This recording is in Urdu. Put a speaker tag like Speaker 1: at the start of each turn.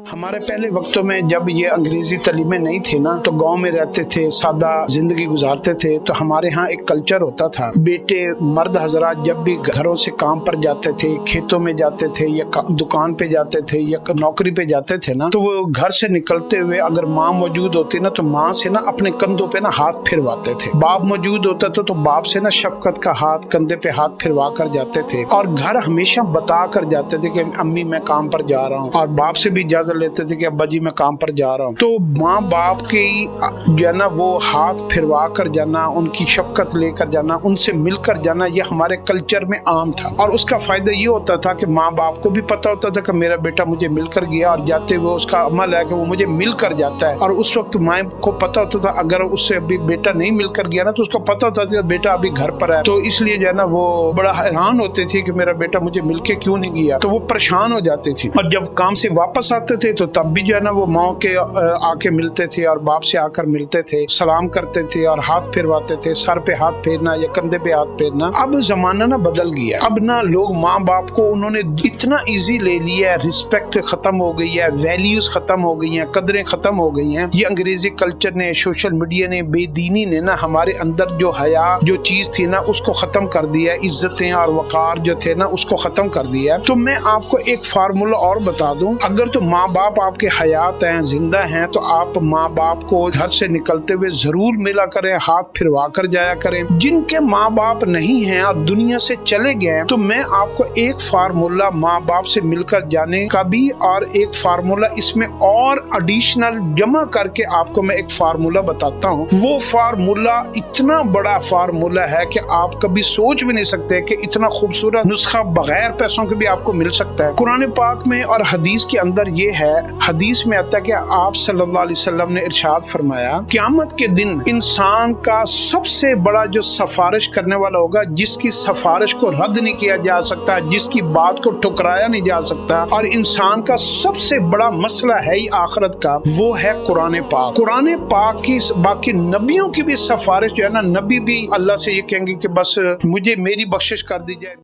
Speaker 1: ہمارے پہلے وقتوں میں جب یہ انگریزی تعلیمیں نہیں تھی نا تو گاؤں میں رہتے تھے، سادہ زندگی گزارتے تھے، تو ہمارے ہاں ایک کلچر ہوتا تھا، بیٹے مرد حضرات جب بھی گھروں سے کام پر جاتے تھے، کھیتوں میں جاتے تھے یا دکان پہ جاتے تھے یا نوکری پہ جاتے تھے نا، تو وہ گھر سے نکلتے ہوئے اگر ماں موجود ہوتی نا تو ماں سے نا اپنے کندھوں پہ نا ہاتھ پھرواتے تھے، باپ موجود ہوتا تھا تو باپ سے نا شفقت کا ہاتھ کندھے پہ ہاتھ پھروا کر جاتے تھے، اور گھر ہمیشہ بتا کر جاتے تھے کہ امی میں کام پر جا رہا ہوں، اور باپ سے بھی اجازت لیتے تھے کہ ابا جی میں کام پر جا رہا ہوں۔ تو ماں باپ کی جو ہے نا وہ ہاتھ پھروا کر جانا، ان کی شفقت لے کر جانا، ان سے مل کر جانا، یہ ہمارے کلچر میں عام تھا، اور اس کا فائدہ یہ ہوتا تھا کہ ماں باپ کو بھی پتا ہوتا تھا کہ میرا بیٹا مجھے مل کر گیا، اور جاتے ہوئے اس کا عمل ہے کہ وہ مجھے مل کر جاتا ہے، اور اس وقت ماں کو پتا ہوتا تھا اگر اس سے ابھی بیٹا نہیں مل کر گیا نا تو اس کو پتا ہوتا تھا کہ بیٹا ابھی گھر پر ہے، تو اس لیے جو ہے نا وہ بڑا حیران ہوتے تھے کہ میرا بیٹا مجھے مل کے کیوں نہیں گیا، تو وہ پریشان ہو جاتے تھے، اور جب کام سے واپس آتے تھے تو تب بھی جو ہے نا وہ ماں کے آ کے ملتے تھے اور باپ سے آ کر ملتے تھے، سلام کرتے تھے اور ہاتھ پھرواتے تھے، سر پہ ہاتھ پھیرنا یا کندھے پہ ہاتھ پھیرنا۔ اب زمانہ نا بدل گیا، اب نا لوگ ماں باپ کو انہوں نے اتنا ایزی لے لیا ہے، رسپیکٹ ختم ہو گئی ہے، ویلیوز ختم ہو گئی ہیں، قدریں ختم ہو گئی ہیں۔ یہ انگریزی کلچر نے، سوشل میڈیا نے، بے دینی نے نا ہمارے اندر جو حیا جو چیز تھی نا اس کو ختم کر دیا ہے، عزتیں اور وقار جو تھے نا اس کو ختم کر دیا ہے۔ تو میں آپ کو ایک فارمولا اور بتا دوں، اگر تو ماں باپ آپ کے حیات ہیں، زندہ ہیں، تو آپ ماں باپ کو گھر سے نکلتے ہوئے ضرور ملا کریں، ہاتھ پھروا کر جایا کریں۔ جن کے ماں باپ نہیں ہیں اور دنیا سے چلے گئے ہیں، تو میں آپ کو ایک فارمولا ماں باپ سے مل کر جانے کا بھی، اور ایک فارمولا اس میں اور ایڈیشنل جمع کر کے آپ کو میں ایک فارمولا بتاتا ہوں۔ وہ فارمولا اتنا بڑا فارمولا ہے کہ آپ کبھی سوچ بھی نہیں سکتے کہ اتنا خوبصورت نسخہ بغیر پیسوں کے بھی آپ کو مل سکتا ہے۔ قرآن پاک میں اور حدیث کے اندر یہ ہے، حدیث میں آتا ہے کہ آپ صلی اللہ علیہ وسلم نے ارشاد فرمایا، قیامت کے دن انسان کا سب سے بڑا جو سفارش کرنے والا ہوگا، جس کی سفارش کو رد نہیں کیا جا سکتا، جس کی بات کو ٹھکرایا نہیں جا سکتا، اور انسان کا سب سے بڑا مسئلہ ہے ہی آخرت کا، وہ ہے قرآن پاک۔ قرآن پاک کی باقی نبیوں کی بھی سفارش جو ہے نا، نبی بھی اللہ سے یہ کہیں گے کہ بس مجھے میری بخشش کر دی جائے۔